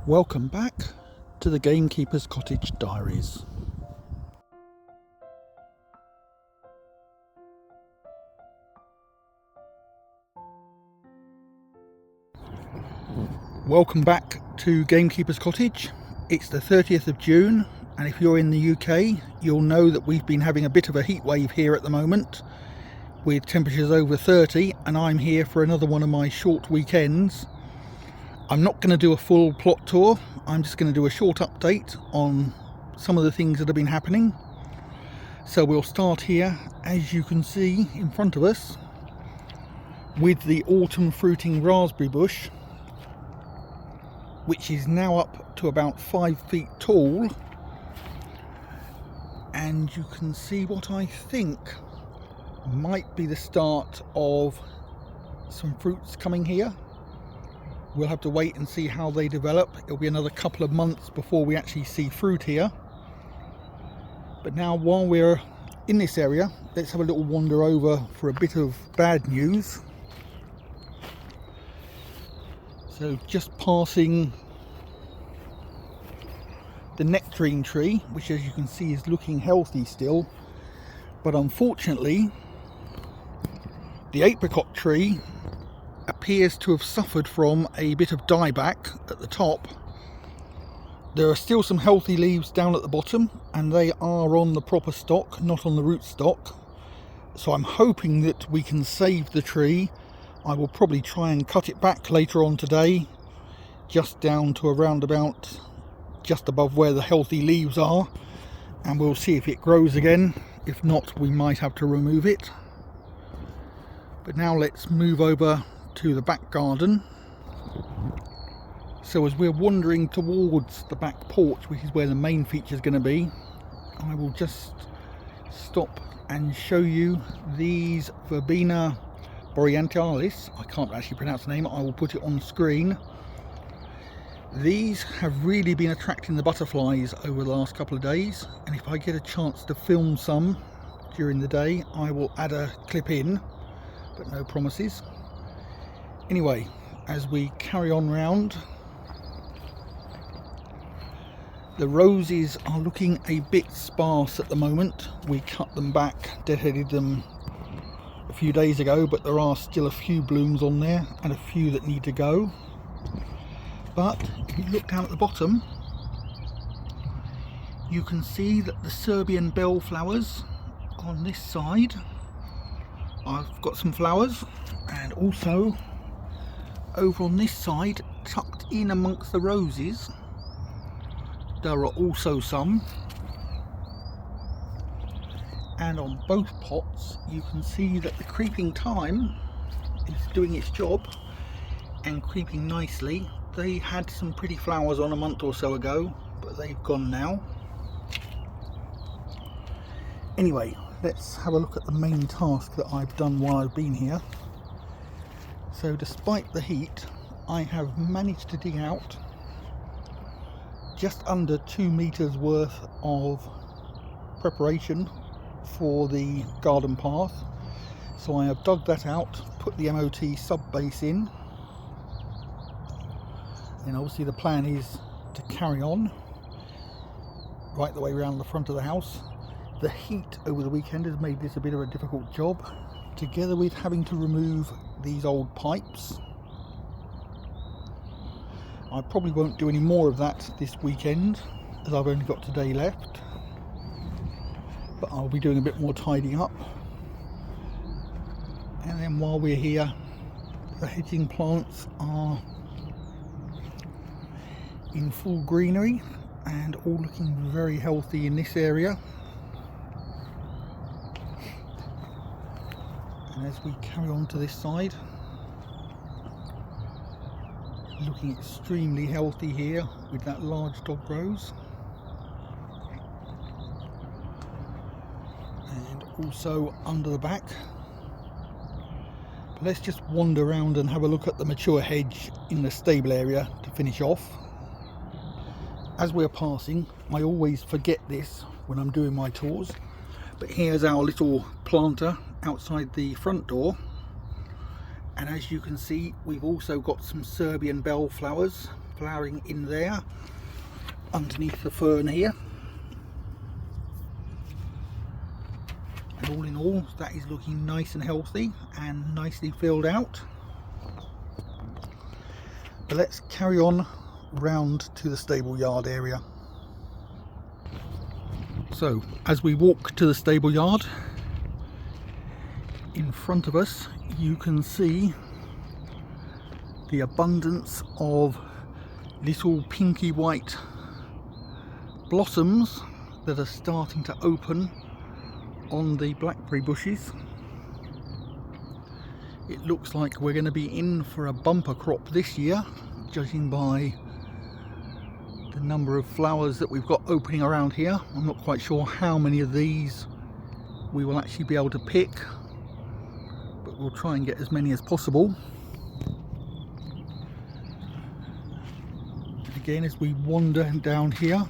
Welcome back to the Gamekeepers Cottage Diaries. Welcome back to Gamekeepers Cottage. It's the 30th of June, and if you're in the UK, you'll know that we've been having a bit of a heat wave here at the moment with temperatures over 30, and I'm here for another one of my short weekends. I'm not going to do a full plot tour, I'm just going to do a short update on some of the things that have been happening. So we'll start here, as you can see in front of us, with the autumn fruiting raspberry bush, which is now up to about 5 feet tall, and you can see what I think might be the start of some fruits coming here. We'll have to wait and see how they develop. It'll be another couple of months before we actually see fruit here. But now, while we're in this area, let's have a little wander over for a bit of bad news. So just passing the nectarine tree, which as you can see is looking healthy still, but unfortunately the apricot tree appears to have suffered from a bit of dieback at the top. There are still some healthy leaves down at the bottom, and they are on the proper stock, not on the root stock. So I'm hoping that we can save the tree. I will probably try and cut it back later on today, just down to around about just above where the healthy leaves are, and we'll see if it grows again. If not, we might have to remove it. But now let's move over to the back garden. So as we're wandering towards the back porch, which is where the main feature is going to be, I will just stop and show you these Verbena boreentalis. I can't actually pronounce the name, I will put it on screen. These have really been attracting the butterflies over the last couple of days, and if I get a chance to film some during the day, I will add a clip in, but no promises. Anyway, as we carry on round, the roses are looking a bit sparse at the moment. We cut them back, deadheaded them a few days ago, but there are still a few blooms on there and a few that need to go. But if you look down at the bottom, you can see that the Serbian bellflowers on this side, I've got some flowers, and also over on this side, tucked in amongst the roses, there are also some. And on both pots you can see that the creeping thyme is doing its job and creeping nicely. They had some pretty flowers on a month or so ago, but they've gone now. Anyway, let's have a look at the main task that I've done while I've been here. So despite the heat, I have managed to dig out just under 2 meters worth of preparation for the garden path. So I have dug that out, put the MOT sub base in, and obviously the plan is to carry on right the way around the front of the house. The heat over the weekend has made this a bit of a difficult job, together with having to remove these old pipes. I probably won't do any more of that this weekend, as I've only got today left, but I'll be doing a bit more tidying up. And then while we're here, the hedging plants are in full greenery and all looking very healthy in this area. And as we carry on to this side, looking extremely healthy here with that large dog rose, and also under the back. But let's just wander around and have a look at the mature hedge in the stable area to finish off. As we're passing, I always forget this when I'm doing my tours, but here's our little planter outside the front door, and as you can see, we've also got some Serbian bellflowers flowering in there underneath the fern here. And all in all, that is looking nice and healthy and nicely filled out. But let's carry on round to the stable yard area. So as we walk to the stable yard, in front of us you can see the abundance of little pinky white blossoms that are starting to open on the blackberry bushes. It looks like we're going to be in for a bumper crop this year, judging by the number of flowers that we've got opening around here. I'm not quite sure how many of these we will actually be able to pick, but we'll try and get as many as possible. Again, as we wander down here,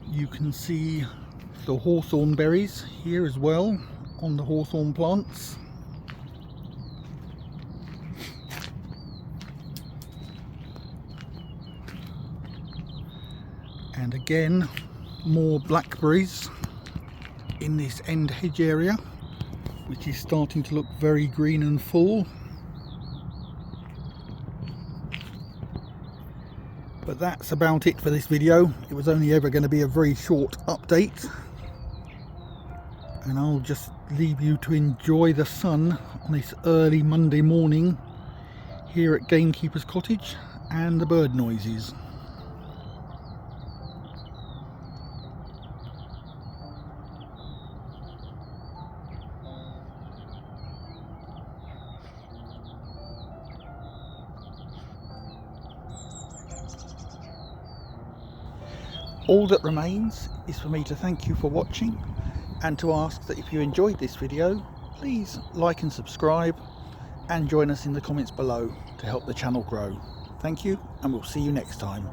you can see the hawthorn berries here as well on the hawthorn plants. And again, more blackberries in this end hedge area, which is starting to look very green and full. But that's about it for this video. It was only ever going to be a very short update, and I'll just leave you to enjoy the sun on this early Monday morning here at Gamekeeper's cottage and the bird noises. All that remains is for me to thank you for watching and to ask that if you enjoyed this video, please like and subscribe and join us in the comments below to help the channel grow. Thank you, and we'll see you next time.